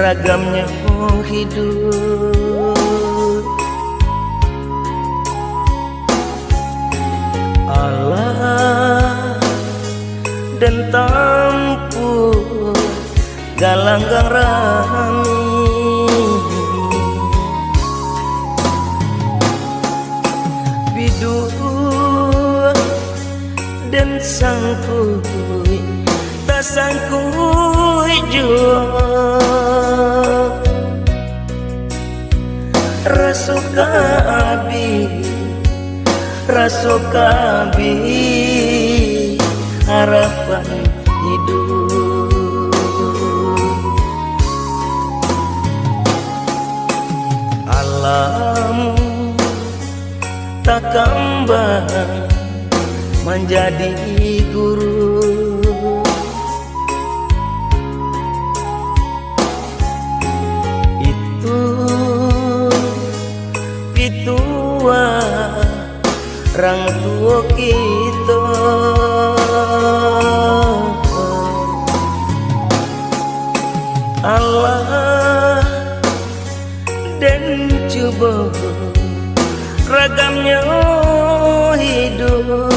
ragamnya hidup. Allah dan tampur galanggang rami, bidur dan sangkui tak sangkui jua rasuka abi harapan hidup. Alam tak kembang menjadi guru, itu pitua orang tua kita. Allah dan coba ragamnya hidup,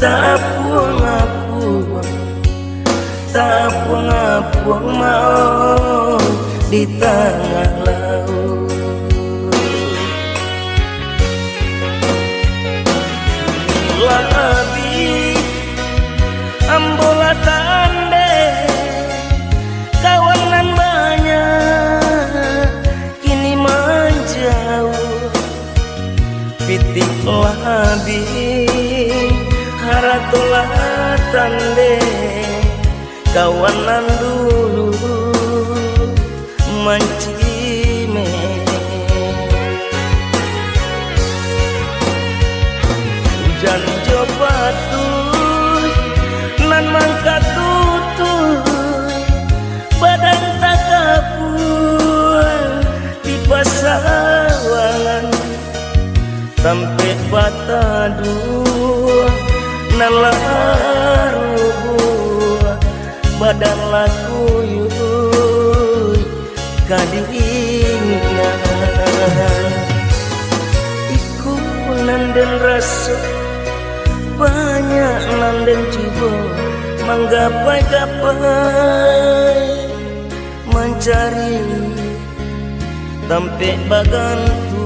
tak puang mau di tengah laut. Labi ambola tande kawanan banyak kini menjauh, pitik labi haratulah tande kawanan dulu mancime hujan jo batuy nan mangka tutuy badan tak kapuan di pasawangan sampai bata dua nalaru badan laku yuy kadingan iku nanden rasa banyak nanden coba menggapai-gapai mencari sampai bagantuan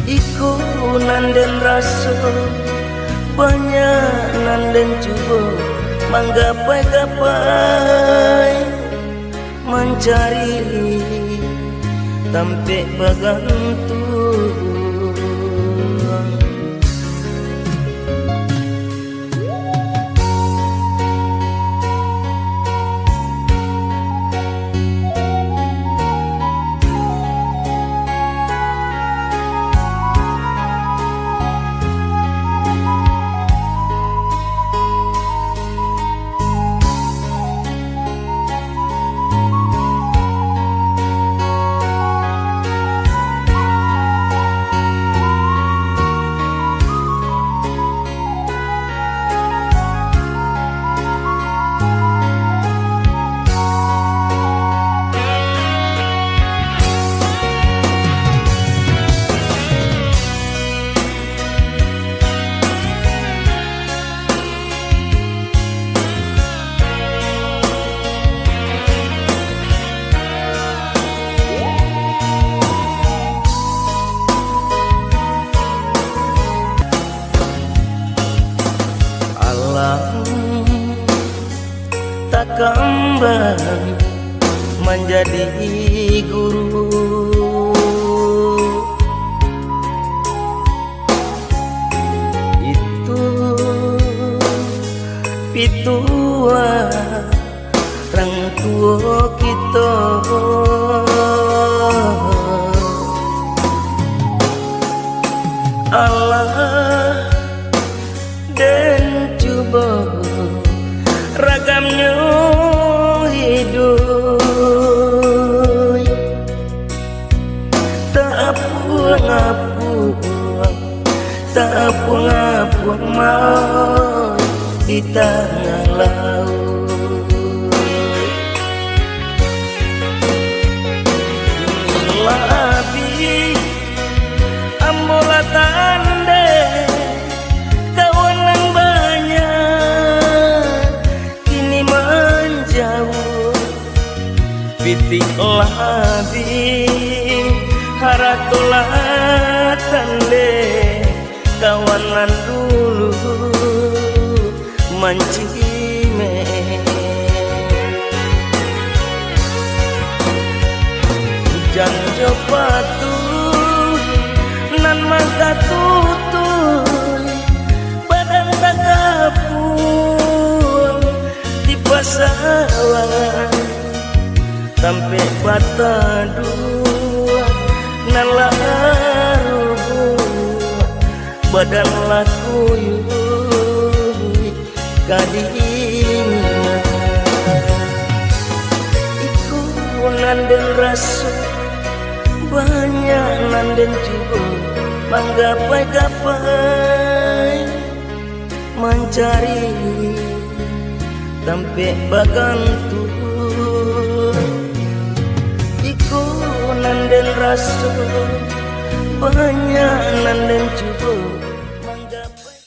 iku nanden rasa banyak nanden coba menggapai-gapai mencari sampai bagantuan. Tak kembali menjadi guru itu pitua orang tua kita Allah dan coba ragamnya hidup tak puang mau di tengah laut labi ambola tande kawanan banyak kini menjauh pitik labi haratolah tande kawanan dulu mancime hujan jo patuh nan mangka tutuy badan tak kapun di pasawangan sampai bata dua nan laru badan laku yuy kadingan iku nanden rasa banyak nanden juga menggapai-gapai mencari sampai bagantuan iku nanden rasa banyak nanden juga menggapai.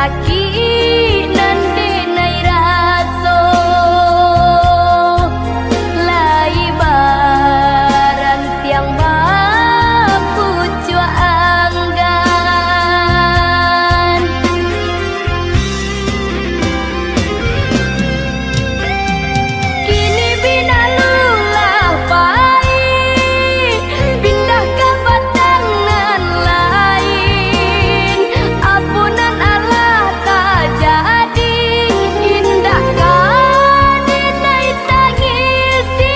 sakit nande nai raso lai baran tiang bapu cua anggan kini bina lulah pai pindah ke batangan lain ampunan Allah tak jadi indahkan inai tangisi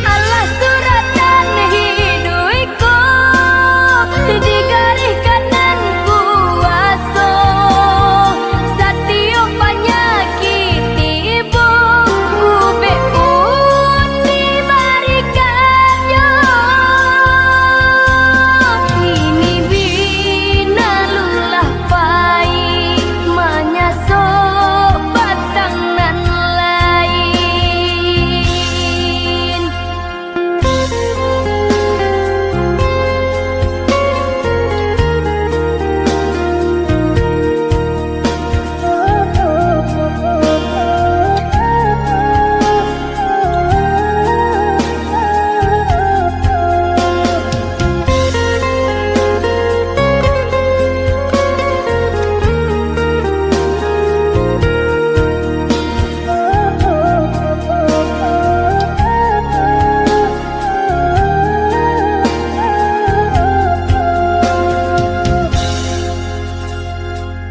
Allah suratan hiduiku di garis kanan kuaso setiap penyakit ibu ube pun diberikannya ini bina lulah pai menyaso batangan lain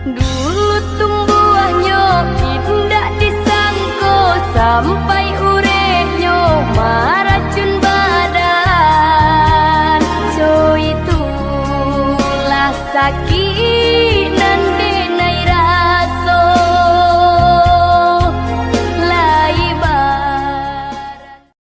dulu tumbuhnya indah disangko sampai urenyo maracun badan so itulah sakit